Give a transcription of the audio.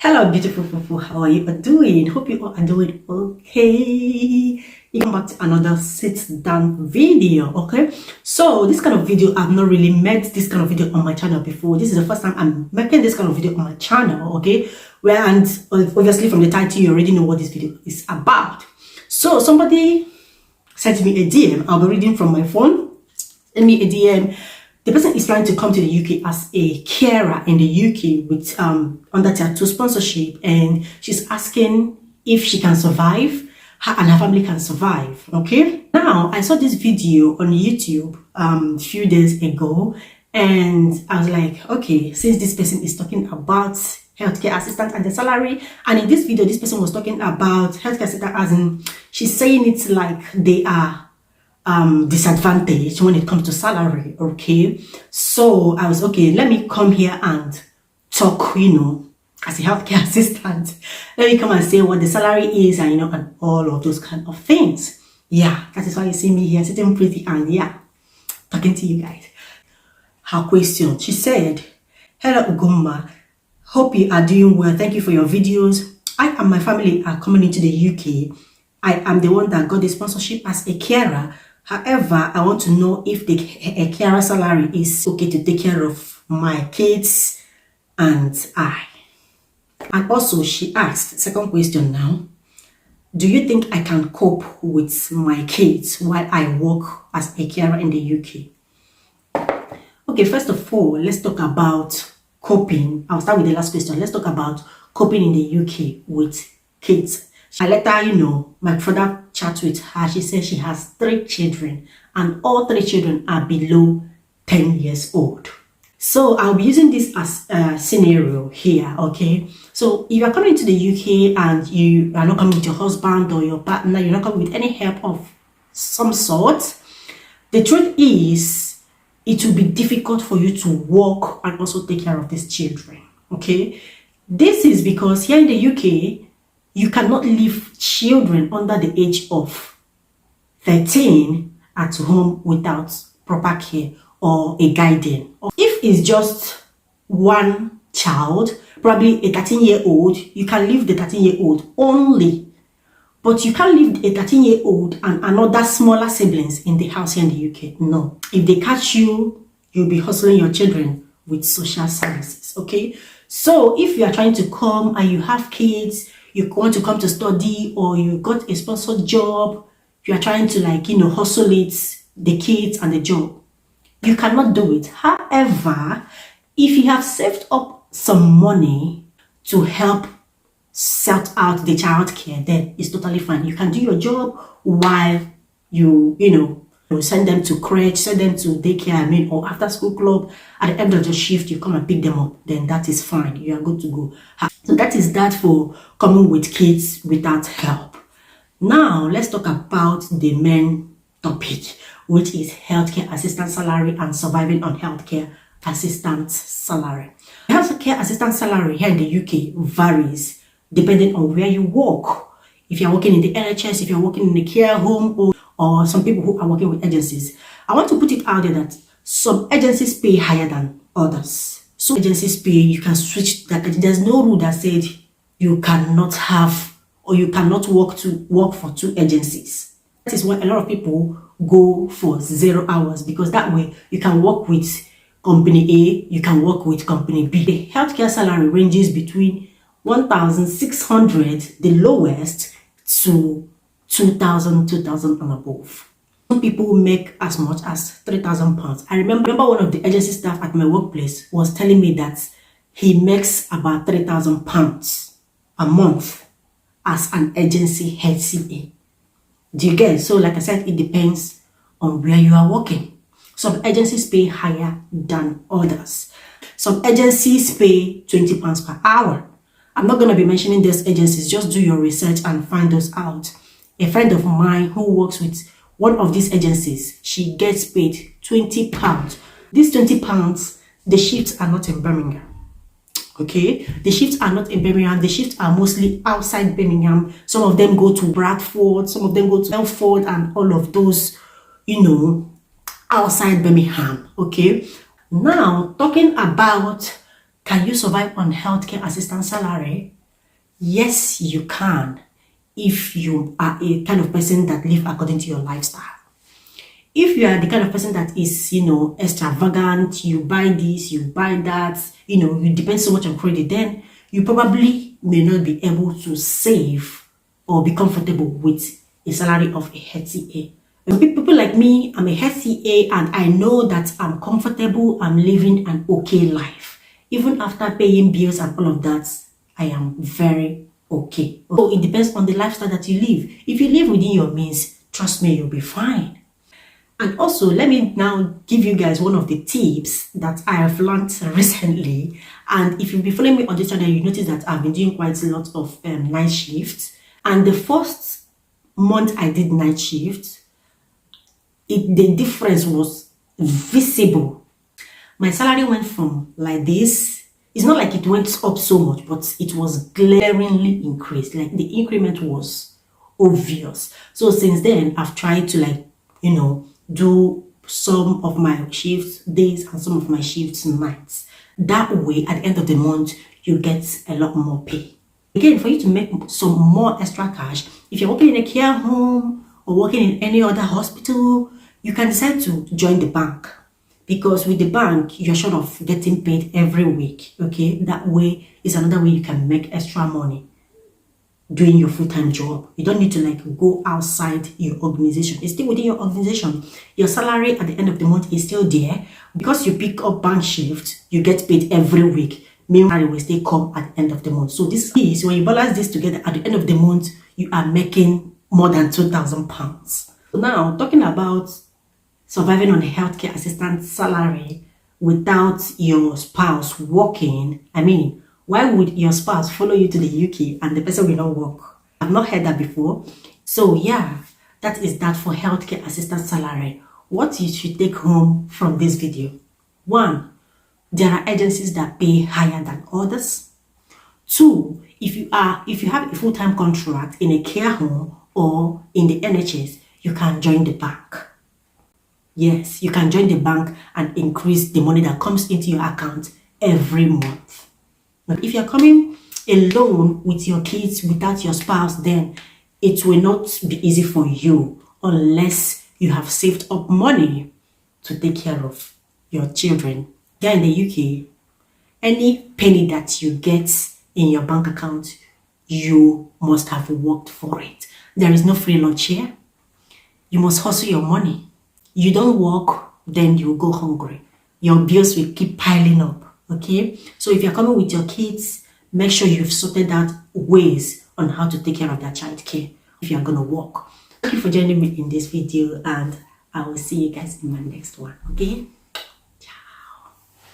Hello, beautiful people. How are you all doing? Hope you all are doing okay. Welcome back to another sit down video. Okay, so this kind of video, I've not really made this kind of video on my channel before. This is the first time I'm making this kind of video on my channel. Okay, and obviously from the title you already know what this video is about. So somebody sent me a DM. I'll be reading from my phone. Send me a DM. The person is trying to come to the UK as a carer in the UK with under Tier 2 sponsorship, and she's asking if she can survive, her and her family can survive. Okay, now I saw this video on YouTube a few days ago, and I was like, okay, since this person is talking about healthcare assistant and the salary, and in this video this person was talking about healthcare assistant as in, she's saying it's like they are disadvantage when it comes to salary. Okay, so I was okay, let me come here and talk, as a healthcare assistant, let me come and say what the salary is, and and all of those kind of things. Yeah, that is why you see me here sitting pretty and talking to you guys. Her question, she said, "Hello Ugonma, hope you are doing well. Thank you for your videos. I and my family are coming into the UK. I am the one that got the sponsorship as a carer. However, I want to know if a carer salary is okay to take care of my kids and I." And also she asked, second question now, do you think I can cope with my kids while I work as a carer in the UK? Okay, first of all, let's talk about coping. I'll start with the last question. Let's talk about coping in the UK with kids. I let her, my further chat with her. She said she has 3 children and all 3 children are below 10 years old. So I'll be using this as a scenario here, okay? So if you're coming to the UK and you are not coming with your husband or your partner, you're not coming with any help of some sort, the truth is it will be difficult for you to work and also take care of these children, okay? This is because here in the UK, you cannot leave children under the age of 13 at home without proper care or a guiding. If it's just one child, probably a 13-year-old, you can leave the 13-year-old only. But you can't leave a 13-year-old and another smaller siblings in the house here in the UK. No. If they catch you, you'll be hustling your children with social services, okay? So if you are trying to come and you have kids, you want to come to study, or you got a sponsored job, you are trying to hustle it, the kids and the job, you cannot do it. However, if you have saved up some money to help sort out the childcare, then it's totally fine. You can do your job while you send them to crèche, send them to daycare, or after school club. At the end of the shift, you come and pick them up. Then that is fine. You are good to go. So that is that for coming with kids without help. Now, let's talk about the main topic, which is healthcare assistant salary and surviving on healthcare assistant salary. Healthcare assistant salary here in the UK varies depending on where you work. If you're working in the NHS, if you're working in a care home, or some people who are working with agencies. I want to put it out there that some agencies pay higher than others. So agencies pay, you can switch that. There's no rule that said you cannot have or you cannot work for 2 agencies. That is why a lot of people go for 0 hours, because that way you can work with company A, you can work with company B. The healthcare salary ranges between 1,600, the lowest, to 2,000 and above. Some people make as much as £3,000. I remember one of the agency staff at my workplace was telling me that he makes about £3,000 a month as an agency HCA. Do you get it? So like I said, it depends on where you are working. Some agencies pay higher than others. Some agencies pay £20 per hour. I'm not going to be mentioning these agencies. Just do your research and find those out. A friend of mine who works with one of these agencies, she gets paid £20. These £20, the shifts are not in Birmingham. Okay, the shifts are not in Birmingham. The shifts are mostly outside Birmingham. Some of them go to Bradford, some of them go to Telford, and all of those, outside Birmingham. Okay, now talking about Can you survive on healthcare assistance salary? Yes, you can, if you are a kind of person that live according to your lifestyle. If you are the kind of person that is, extravagant, you buy this, you buy that, you depend so much on credit, then you probably may not be able to save or be comfortable with a salary of a HCA. People like me, I'm a HCA and I know that I'm comfortable, I'm living an okay life. Even after paying bills and all of that, I am very okay. So it depends on the lifestyle that you live. If you live within your means, trust me, you'll be fine. And also, let me now give you guys one of the tips that I have learned recently. And if you've been following me on this channel, you notice that I've been doing quite a lot of night shifts. And the first month I did night shifts, the difference was visible. My salary went from like this. It's not like it went up so much, but it was glaringly increased. Like the increment was obvious. So since then, I've tried to do some of my shifts days and some of my shifts nights. That way, at the end of the month, you get a lot more pay. Again, for you to make some more extra cash, if you're working in a care home or working in any other hospital, you can decide to join the bank. Because with the bank, you're sort of getting paid every week, okay? That way is another way you can make extra money doing your full-time job. You don't need to go outside your organization. It's still within your organization. Your salary at the end of the month is still there. Because you pick up bank shift, you get paid every week. Meanwhile, it will still come at the end of the month. So this is when you balance this together at the end of the month, you are making more than £2,000. Now, talking about surviving on a healthcare assistant salary without your spouse working, why would your spouse follow you to the UK and the person will not work? I've not heard that before. So yeah, that is that for healthcare assistant salary. What you should take home from this video. 1, there are agencies that pay higher than others. 2, if you have a full-time contract in a care home or in the NHS, you can join the bank. Yes, you can join the bank and increase the money that comes into your account every month. But if you're coming alone with your kids without your spouse, then it will not be easy for you unless you have saved up money to take care of your children. Here in the UK, any penny that you get in your bank account, you must have worked for it. There is no free lunch here. You must hustle your money. You don't work, then you go hungry. Your bills will keep piling up. Okay, so if you're coming with your kids, make sure you've sorted out ways on how to take care of their childcare if you're gonna work. Thank you for joining me in this video, and I will see you guys in my next one. Okay.